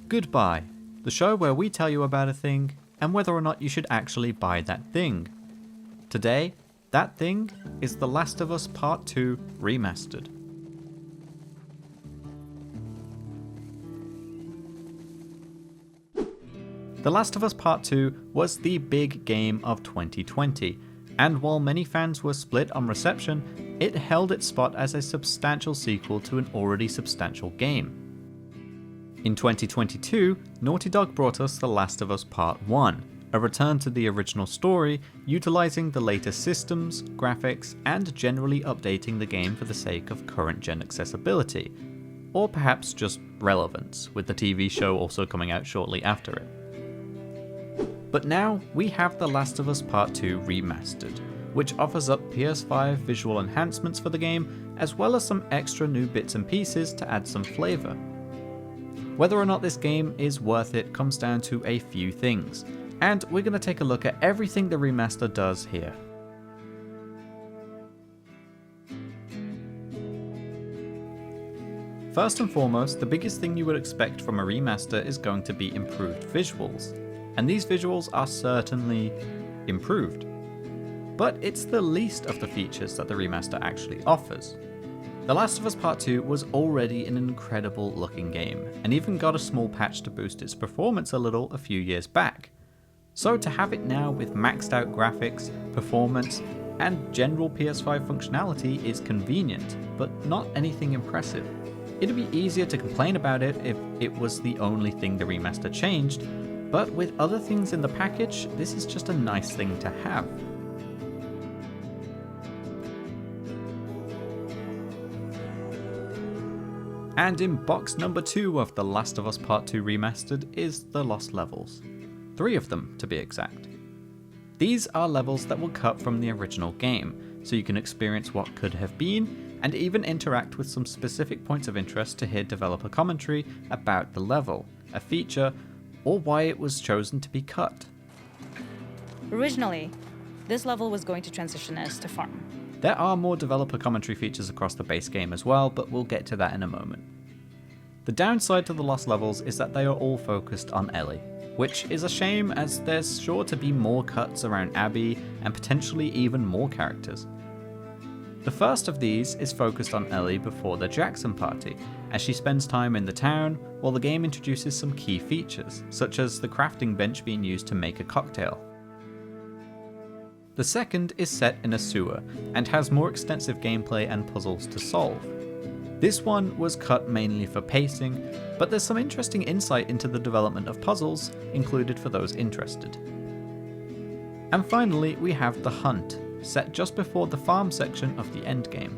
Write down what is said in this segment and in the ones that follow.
GoodBuy, the show where we tell you about a thing and whether or not you should actually buy that thing. Today, that thing is The Last of Us Part 2 Remastered. The Last of Us Part 2 was the big game of 2020, and while many fans were split on reception, it held its spot as a substantial sequel to an already substantial game. In 2022, Naughty Dog brought us The Last of Us Part 1, a return to the original story, utilising the latest systems, graphics, and generally updating the game for the sake of current-gen accessibility, or perhaps just relevance, with the TV show also coming out shortly after it. But now, we have The Last of Us Part 2 Remastered, which offers up PS5 visual enhancements for the game, as well as some extra new bits and pieces to add some flavour. Whether or not this game is worth it comes down to a few things, and we're going to take a look at everything the remaster does here. First and foremost, the biggest thing you would expect from a remaster is going to be improved visuals, and these visuals are certainly improved. But it's the least of the features that the remaster actually offers. The Last of Us Part 2 was already an incredible looking game, and even got a small patch to boost its performance a little a few years back. So to have it now with maxed out graphics, performance, and general PS5 functionality is convenient, but not anything impressive. It'd be easier to complain about it if it was the only thing the remaster changed, but with other things in the package, this is just a nice thing to have. And in box number 2 of The Last of Us Part 2 Remastered is the Lost Levels. 3 of them, to be exact. These are levels that will cut from the original game, so you can experience what could have been, and even interact with some specific points of interest to hear developer commentary about the level, a feature, or why it was chosen to be cut. Originally, this level was going to transition us to farm. There are more developer commentary features across the base game as well, but we'll get to that in a moment. The downside to the Lost Levels is that they are all focused on Ellie, which is a shame as there's sure to be more cuts around Abby and potentially even more characters. The first of these is focused on Ellie before the Jackson party, as she spends time in the town while the game introduces some key features, such as the crafting bench being used to make a cocktail. The second is set in a sewer, and has more extensive gameplay and puzzles to solve. This one was cut mainly for pacing, but there's some interesting insight into the development of puzzles included for those interested. And finally, we have The Hunt, set just before the farm section of the endgame.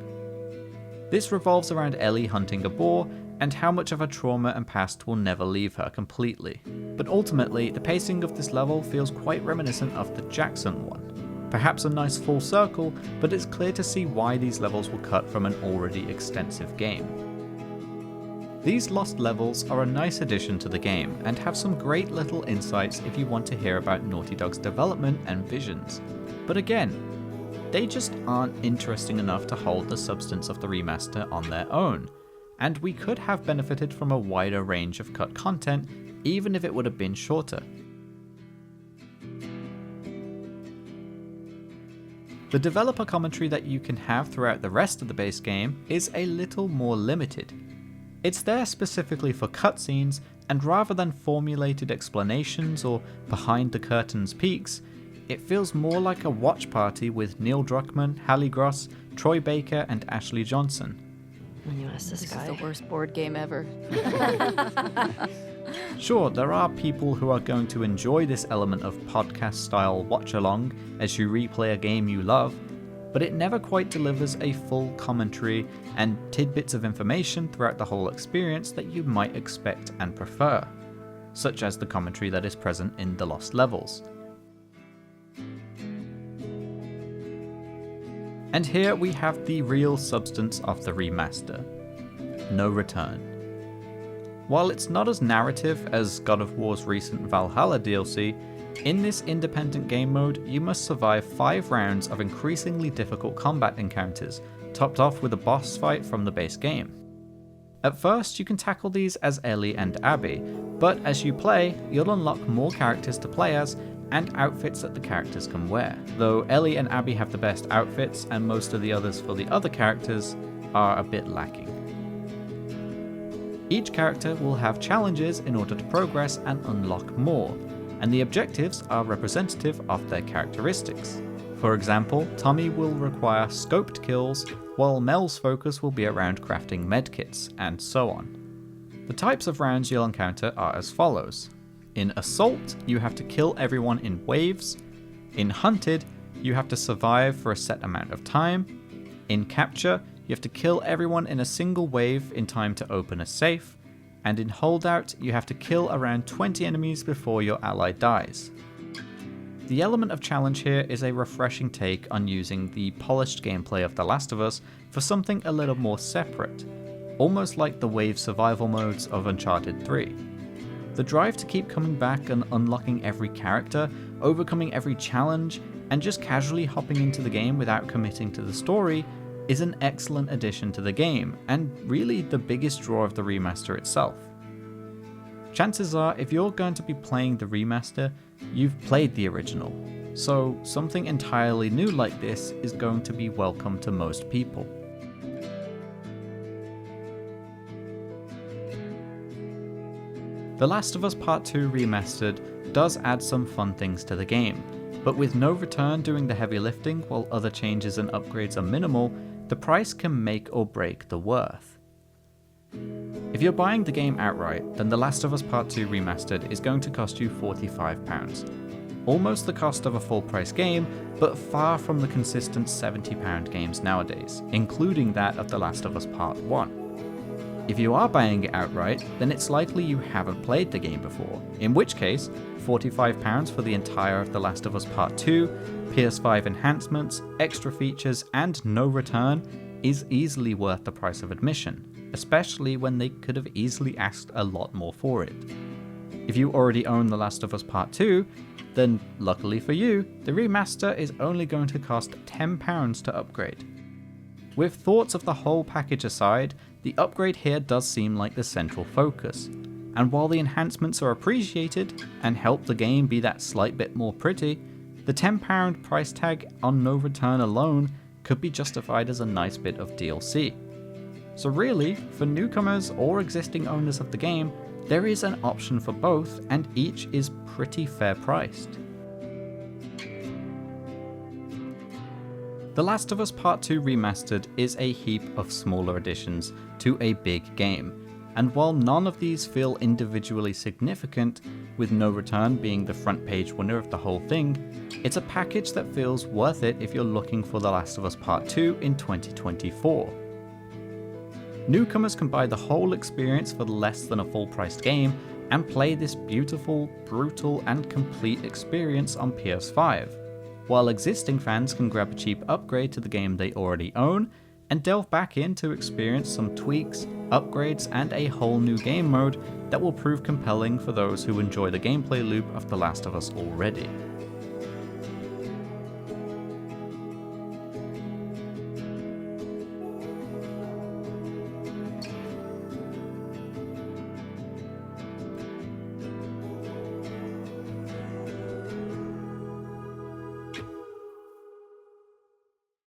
This revolves around Ellie hunting a boar, and how much of her trauma and past will never leave her completely. But ultimately, the pacing of this level feels quite reminiscent of the Jackson one. Perhaps a nice full circle, but it's clear to see why these levels were cut from an already extensive game. These lost levels are a nice addition to the game, and have some great little insights if you want to hear about Naughty Dog's development and visions. But again, they just aren't interesting enough to hold the substance of the remaster on their own, and we could have benefited from a wider range of cut content, even if it would have been shorter. The developer commentary that you can have throughout the rest of the base game is a little more limited. It's there specifically for cutscenes, and rather than formulated explanations or behind the curtains peeks, it feels more like a watch party with Neil Druckmann, Hallie Gross, Troy Baker, and Ashley Johnson. When you ask this guy. Is the worst board game ever. Sure, there are people who are going to enjoy this element of podcast-style watch-along as you replay a game you love, but it never quite delivers a full commentary and tidbits of information throughout the whole experience that you might expect and prefer, such as the commentary that is present in The Lost Levels. And here we have the real substance of the remaster: no return. While it's not as narrative as God of War's recent Valhalla DLC, in this independent game mode you must survive 5 rounds of increasingly difficult combat encounters, topped off with a boss fight from the base game. At first, you can tackle these as Ellie and Abby, but as you play, you'll unlock more characters to play as and outfits that the characters can wear, though Ellie and Abby have the best outfits and most of the others for the other characters are a bit lacking. Each character will have challenges in order to progress and unlock more, and the objectives are representative of their characteristics. For example, Tommy will require scoped kills, while Mel's focus will be around crafting medkits, and so on. The types of rounds you'll encounter are as follows. In Assault, you have to kill everyone in waves. In Hunted, you have to survive for a set amount of time. In Capture, you have to kill everyone in a single wave in time to open a safe. And in Holdout, you have to kill around 20 enemies before your ally dies. The element of challenge here is a refreshing take on using the polished gameplay of The Last of Us for something a little more separate, almost like the wave survival modes of Uncharted 3. The drive to keep coming back and unlocking every character, overcoming every challenge, and just casually hopping into the game without committing to the story is an excellent addition to the game, and really the biggest draw of the remaster itself. Chances are, if you're going to be playing the remaster, you've played the original, so something entirely new like this is going to be welcome to most people. The Last of Us Part 2 Remastered does add some fun things to the game, but with no return doing the heavy lifting while other changes and upgrades are minimal, the price can make or break the worth. If you're buying the game outright, then The Last of Us Part 2 Remastered is going to cost you £45, almost the cost of a full price game, but far from the consistent £70 games nowadays, including that of The Last of Us Part 1. If you are buying it outright, then it's likely you haven't played the game before, in which case, £45 for the entire of The Last of Us Part 2, PS5 enhancements, extra features, and no return is easily worth the price of admission, especially when they could have easily asked a lot more for it. If you already own The Last of Us Part 2, then luckily for you, the remaster is only going to cost £10 to upgrade. With thoughts of the whole package aside, the upgrade here does seem like the central focus, and while the enhancements are appreciated and help the game be that slight bit more pretty, the £10 price tag on no return alone could be justified as a nice bit of DLC. So really, for newcomers or existing owners of the game, there is an option for both, and each is pretty fair priced. The Last of Us Part 2 Remastered is a heap of smaller additions to a big game, and while none of these feel individually significant, with no return being the front page winner of the whole thing, it's a package that feels worth it if you're looking for The Last of Us Part 2 in 2024. Newcomers can buy the whole experience for less than a full-priced game and play this beautiful, brutal, and complete experience on PS5, while existing fans can grab a cheap upgrade to the game they already own and delve back in to experience some tweaks, upgrades, and a whole new game mode that will prove compelling for those who enjoy the gameplay loop of The Last of Us already.